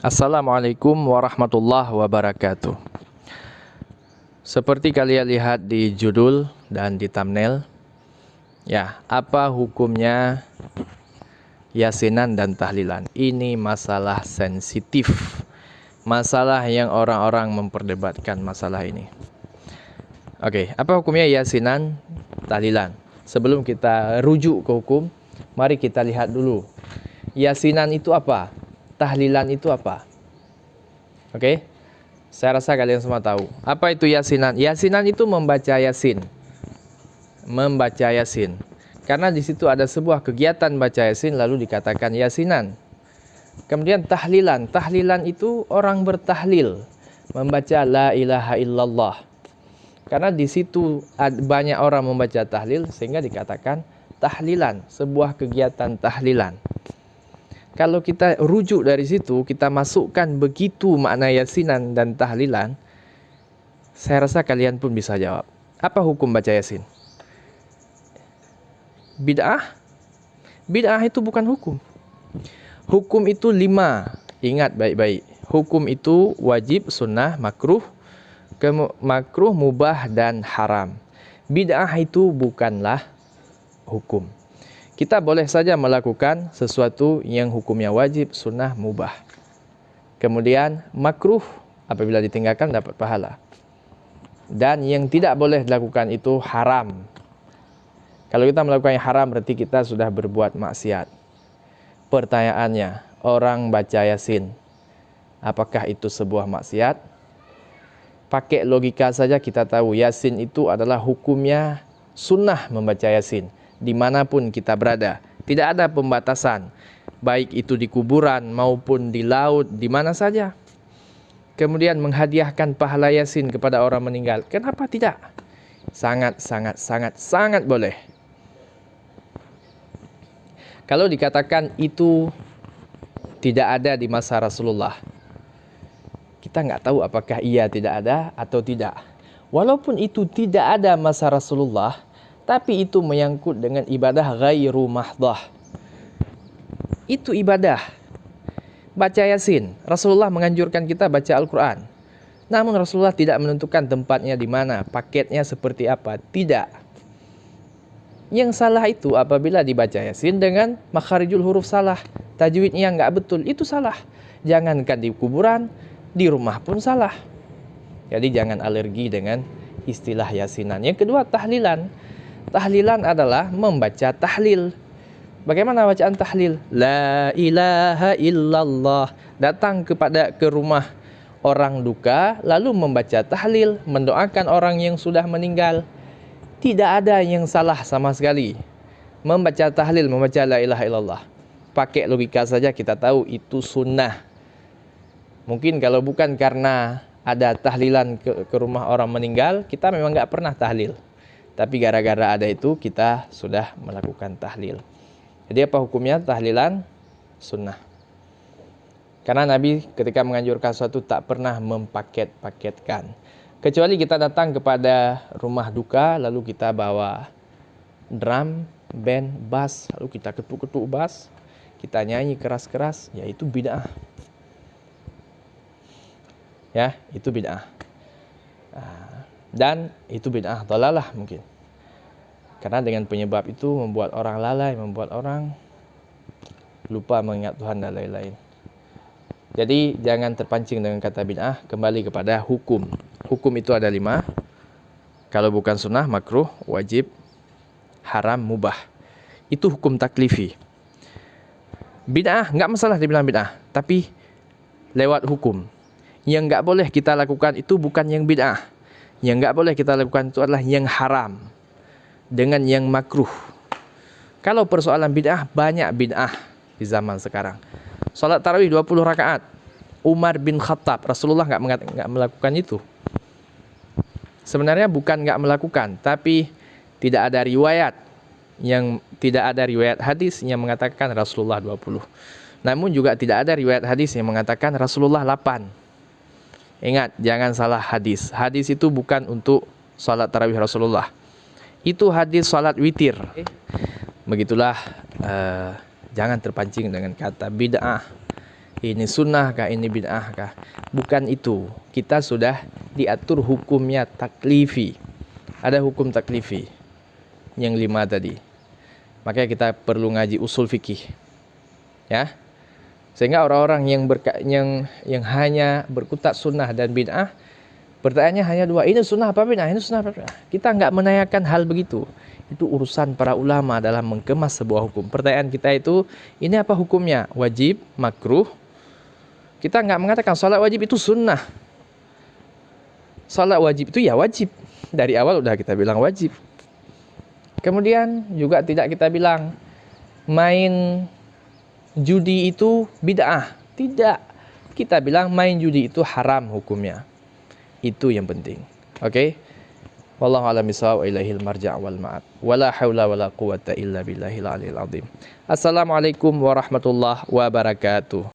Assalamualaikum warahmatullahi wabarakatuh. Seperti kalian lihat di judul dan di thumbnail, ya, apa hukumnya yasinan dan tahlilan? Ini masalah sensitif, masalah yang orang-orang memperdebatkan masalah ini. Oke, apa hukumnya yasinan, tahlilan? Sebelum kita rujuk ke hukum, mari kita lihat dulu. Yasinan itu apa? Tahlilan itu apa? Oke, saya rasa kalian semua tahu. Apa itu yasinan? Yasinan itu membaca yasin. Membaca yasin. Karena di situ ada sebuah kegiatan baca yasin lalu dikatakan yasinan. Kemudian tahlilan. Tahlilan itu orang bertahlil, membaca la ilaha illallah. Karena di situ banyak orang membaca tahlil sehingga dikatakan tahlilan, sebuah kegiatan tahlilan. Kalau kita rujuk dari situ, kita masukkan begitu makna yasinan dan tahlilan, saya rasa kalian pun bisa jawab. Apa hukum baca yasin? Bid'ah? Bid'ah itu bukan hukum. Hukum itu 5. Ingat baik-baik. Hukum itu wajib, sunnah, makruh, mubah, dan haram. Bid'ah itu bukanlah hukum. Kita boleh saja melakukan sesuatu yang hukumnya wajib, sunnah, mubah. Kemudian makruh, apabila ditinggalkan dapat pahala. Dan yang tidak boleh dilakukan itu haram. Kalau kita melakukan yang haram berarti kita sudah berbuat maksiat. Pertanyaannya, orang baca yasin, apakah itu sebuah maksiat? Pakai logika saja kita tahu yasin itu adalah hukumnya sunnah membaca yasin. Dimanapun kita berada, tidak ada pembatasan, baik itu di kuburan maupun di laut, di mana saja. Kemudian menghadiahkan pahala yasin kepada orang meninggal, kenapa tidak? Sangat boleh. Kalau dikatakan itu tidak ada di masa Rasulullah, kita nggak tahu apakah iya tidak ada atau tidak. Walaupun itu tidak ada masa Rasulullah, tapi itu menyangkut dengan ibadah ghairu mahdhah. Itu ibadah. Baca yasin. Rasulullah menganjurkan kita baca Al-Quran. Namun Rasulullah tidak menentukan tempatnya di mana, paketnya seperti apa. Tidak. Yang salah itu apabila dibaca yasin dengan makharijul huruf salah. Tajwidnya nggak betul, itu salah. Jangankan di kuburan, di rumah pun salah. Jadi jangan alergi dengan istilah yasinan. Yang kedua, tahlilan. Tahlilan adalah membaca tahlil. Bagaimana bacaan tahlil? La ilaha illallah. Datang ke rumah orang duka lalu membaca tahlil, mendoakan orang yang sudah meninggal. Tidak ada yang salah sama sekali. Membaca tahlil, membaca la ilaha illallah. Pakai logika saja kita tahu itu sunnah. Mungkin kalau bukan karena ada tahlilan ke rumah orang meninggal, kita memang nggak pernah tahlil. Tapi gara-gara ada itu kita sudah melakukan tahlil. Jadi apa hukumnya tahlilan? Sunnah. Karena Nabi ketika menganjurkan sesuatu tak pernah mempaket-paketkan. Kecuali kita datang kepada rumah duka lalu kita bawa drum, band, bass, lalu kita ketuk-ketuk bass, kita nyanyi keras-keras, ya itu bid'ah. Ya, itu bid'ah. Dan itu bid'ah dhalalah mungkin. Karena dengan penyebab itu membuat orang lalai, membuat orang lupa mengingat Tuhan dan lain-lain. Jadi jangan terpancing dengan kata bid'ah, kembali kepada hukum. Hukum itu ada 5. Kalau bukan sunnah, makruh, wajib, haram, mubah. Itu hukum taklifi. Bid'ah, enggak masalah dibilang bid'ah, tapi lewat hukum. Yang enggak boleh kita lakukan itu bukan yang bid'ah. Yang enggak boleh kita lakukan itu adalah yang haram dengan yang makruh. Kalau persoalan bid'ah, banyak bid'ah di zaman sekarang. Salat tarawih 20 rakaat. Umar bin Khattab, Rasulullah enggak melakukan itu. Sebenarnya bukan enggak melakukan, tapi tidak ada riwayat hadis yang mengatakan Rasulullah 20. Namun juga tidak ada riwayat hadis yang mengatakan Rasulullah 8. Ingat, jangan salah hadis. Hadis itu bukan untuk salat tarawih Rasulullah. Itu hadis salat witir. Begitulah, jangan terpancing dengan kata bid'ah. ini sunnah kah, ini bid'ah kah. Bukan itu. Kita sudah diatur hukumnya taklifi. Ada hukum taklifi yang 5 tadi. Makanya kita perlu ngaji usul fikih. Ya. Sehingga orang-orang yang hanya berkutat sunnah dan bid'ah, pertanyaannya hanya 2, ini sunnah apa bid'ah, ini sunnah apa bid'ah. Kita enggak menanyakan hal begitu. Itu urusan para ulama dalam mengemas sebuah hukum. Pertanyaan kita itu, ini apa hukumnya? Wajib, makruh. Kita enggak mengatakan salat wajib itu sunnah. Salat wajib itu ya wajib. Dari awal udah kita bilang wajib. Kemudian juga tidak kita bilang main judi itu bid'ah. Tidak. Kita bilang main judi itu haram hukumnya. Itu yang penting. Oke? Wallahu a'lam bishawab, wa ilaihil marja' wal ma'ad. Wala haula wala quwata illa billahil aliyil azim. Assalamualaikum warahmatullahi wabarakatuh.